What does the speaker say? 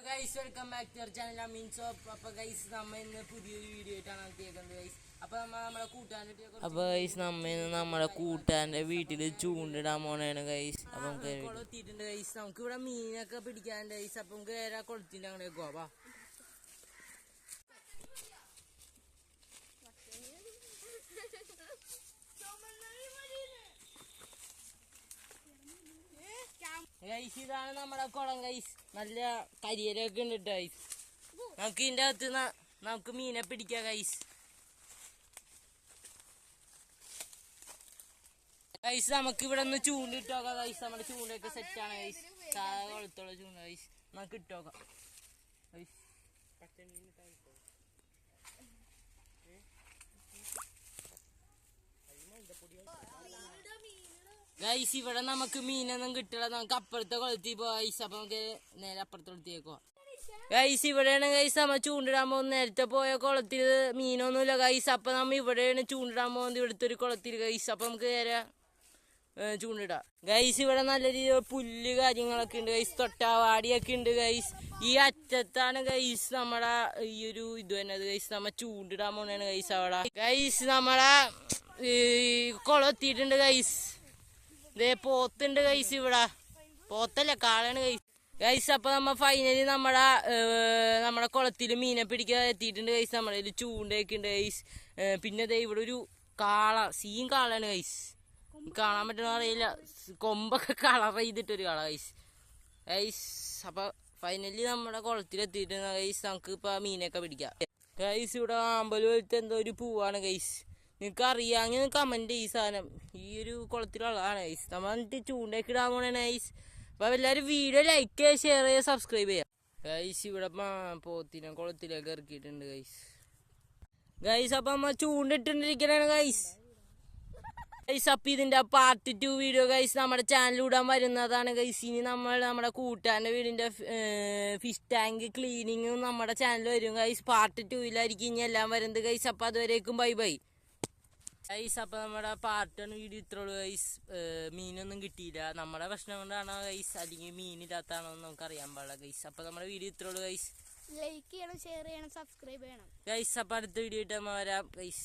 Guys welcome back to your channel Ameen soap. അപ്പൊ guys നമ്മ ഇന്ന് പുതിയൊരു വീഡിയോ ആയിട്ടാണ് എത്തിയേക്കുന്നത് ഗൈസ്. അപ്പൊ നമ്മുടെ കൂട്ടാന്റെ വീട്ടില് ചൂണ്ടിടാൻ പോണേണ് ഗൈസ്. അപ്പൊ കൊളത്തിട്ടുണ്ട് ഗൈസ്. നമുക്ക് ഇവിടെ മീനൊക്കെ പിടിക്കാനുണ്ട് ഗൈസ്. അപ്പൊ നമുക്ക് നേരെ കൊളത്തിന്റെ അങ്ങനെ പോവാ. ഗൈസ് ഇതാണ് നമ്മുടെ കുളം ഗൈസ്. നല്ല കരിയലൊക്കെ ഉണ്ട് ഗൈസ്. നമുക്ക് ഇതിന്റെ അകത്ത് നമുക്ക് മീനെ പിടിക്കാം ഗൈസ്. ഗൈസ് നമുക്ക് ഇവിടെ ഒന്ന് ചൂണ്ടിട്ടോക്കാം ഗൈസ്. നമ്മുടെ ചൂണ്ടൊക്കെ സെറ്റാണ് ഗൈസ്. സാധാ കുളത്തുള്ള ചൂണ്ട ഗൈസ്. നമുക്ക് ഇട്ടോക്കാം ഗൈസ്. ഗൈസ് ഇവിടെ നമുക്ക് മീനൊന്നും കിട്ടില്ല. നമുക്ക് അപ്പുറത്തെ കുളത്തിൽ പോവാം ഗൈസ്. അപ്പൊ നമുക്ക് നേരെ അപ്പുറത്തെ കുളത്തിലേക്ക് പോവാം ഗൈസ്. ഇവിടെയാണ് ഗൈസ് നമ്മൾ ചൂണ്ടിടാൻ പോകുന്നത്. നേരത്തെ പോയ കുളത്തിൽ മീനൊന്നുമില്ല ഗൈസ്. അപ്പൊ നമ്മ ഇവിടെയാണ് ചൂണ്ടിടാൻ പോകുന്നത്, ഇവിടുത്തെ ഒരു കുളത്തിൽ ഗൈസ്. അപ്പൊ നമുക്ക് നേരെ ചൂണ്ടിടാം ഗൈസ്. ഇവിടെ നല്ല രീതിയിൽ പുല്ല് കാര്യങ്ങളൊക്കെ ഉണ്ട് ഗൈസ്. തൊട്ടാവാടിയൊക്കെ ഉണ്ട് ഗൈസ്. ഈ അറ്റത്താണ് ഗൈസ് നമ്മുടെ ഈ ഒരു ഇത് തന്നെ ഗൈസ്. നമ്മ ചൂണ്ടിടാൻ പോണാണ് ഗൈസ്. അവിടെ ഗൈസ് നമ്മളെ കുളം എത്തിയിട്ടുണ്ട് ഗൈസ്. ഇതേ പോത്തുണ്ട് ഗൈസ്. ഇവിടെ പോത്തല്ല, കാളാണ് ഗൈസ്. ഗൈസ് അപ്പൊ നമ്മ ഫൈനലി നമ്മുടെ കുളത്തിൽ മീനെ പിടിക്കാൻ എത്തിയിട്ടുണ്ട് ഗൈസ്. നമ്മുടെ കയ്യിൽ ചൂണ്ടയൊക്കെ ഉണ്ട് ഗൈസ്. പിന്നെ ദേ ഇവിടെ ഒരു കാളാണ് ഗൈസ്. കാണാൻ പറ്റുന്ന അറിയില്ല, കൊമ്പൊക്കെ കളർ ചെയ്തിട്ടൊരു കാള ഗൈസ്. ഗൈസ് അപ്പൊ ഫൈനലി നമ്മുടെ കുളത്തിലെത്തിയിട്ടുണ്ട് ഗൈസ്. നമുക്ക് ഇപ്പൊ മീനൊക്കെ പിടിക്കാം ഗൈസ്. ഇവിടെ ആമ്പല് പോലത്തെ എന്തോ ഒരു പൂവാണ് ഗൈസ്. നിങ്ങൾക്ക് അറിയാമെങ്കിൽ കമന്റ് ഈ സാധനം ഈ ഒരു കുളത്തിലുള്ളതാണ് ഗൈസ്. നമ്മൾ എന്നിട്ട് ചൂണ്ടയൊക്കെ ഇടാൻ പോണേണ് ഗൈസ്. അപ്പൊ എല്ലാവരും വീഡിയോ ലൈക്ക് ചെയ്യുക, ഷെയർ ചെയ്യുക, സബ്സ്ക്രൈബ് ചെയ്യുക ഗൈസ്. ഇവിടെ പോത്തിനെ കുളത്തിലേക്ക് ഇറക്കിയിട്ടുണ്ട് ഗൈസ്. ഗൈസ് അപ്പൊ നമ്മ ചൂണ്ടിട്ടിരിക്കണാണ് ഗൈസ്. ഗൈസ് അപ്പൊ ഇതിന്റെ പാർട്ട് 2 വീഡിയോ ഗൈസ് നമ്മുടെ ചാനലിലൂടാൻ വരുന്നതാണ് ഗൈസ്. ഇനി നമ്മുടെ കൂട്ടാന്റെ വീടിന്റെ ഫിഷ് ടാങ്ക് ക്ലീനിങ്ങും നമ്മുടെ ചാനൽ വരും ഗൈസ്. പാർട്ട് 2-ലായിരിക്കും ഇനി എല്ലാം വരുന്നത് ഗൈസ്. അപ്പൊ അതുവരേക്കും ബൈ ബൈ ഗൈസ്. അപ്പൊ നമ്മുടെ പാർട്ട് 1 വീഡിയോ ഇത്രയുള്ളൂ ഗൈസ്. മീനൊന്നും കിട്ടിയില്ല, നമ്മുടെ പ്രശ്നം കൊണ്ടാണോ ഗൈസ് അല്ലെങ്കിൽ മീനില്ലാത്താണോ എന്ന് നമുക്ക് അറിയാൻ പാടില്ല ഗൈസ്. അപ്പൊ നമ്മുടെ വീഡിയോ ഇത്രയുള്ളൂ ഗൈസ്. ലൈക്ക് ചെയ്യണം, ഷെയർ ചെയ്യണം, സബ്സ്ക്രൈബ് ചെയ്യണം ഗൈസ്. അപ്പൊ അടുത്ത വീഡിയോ ആയിട്ട് വരാം ഗൈസ്.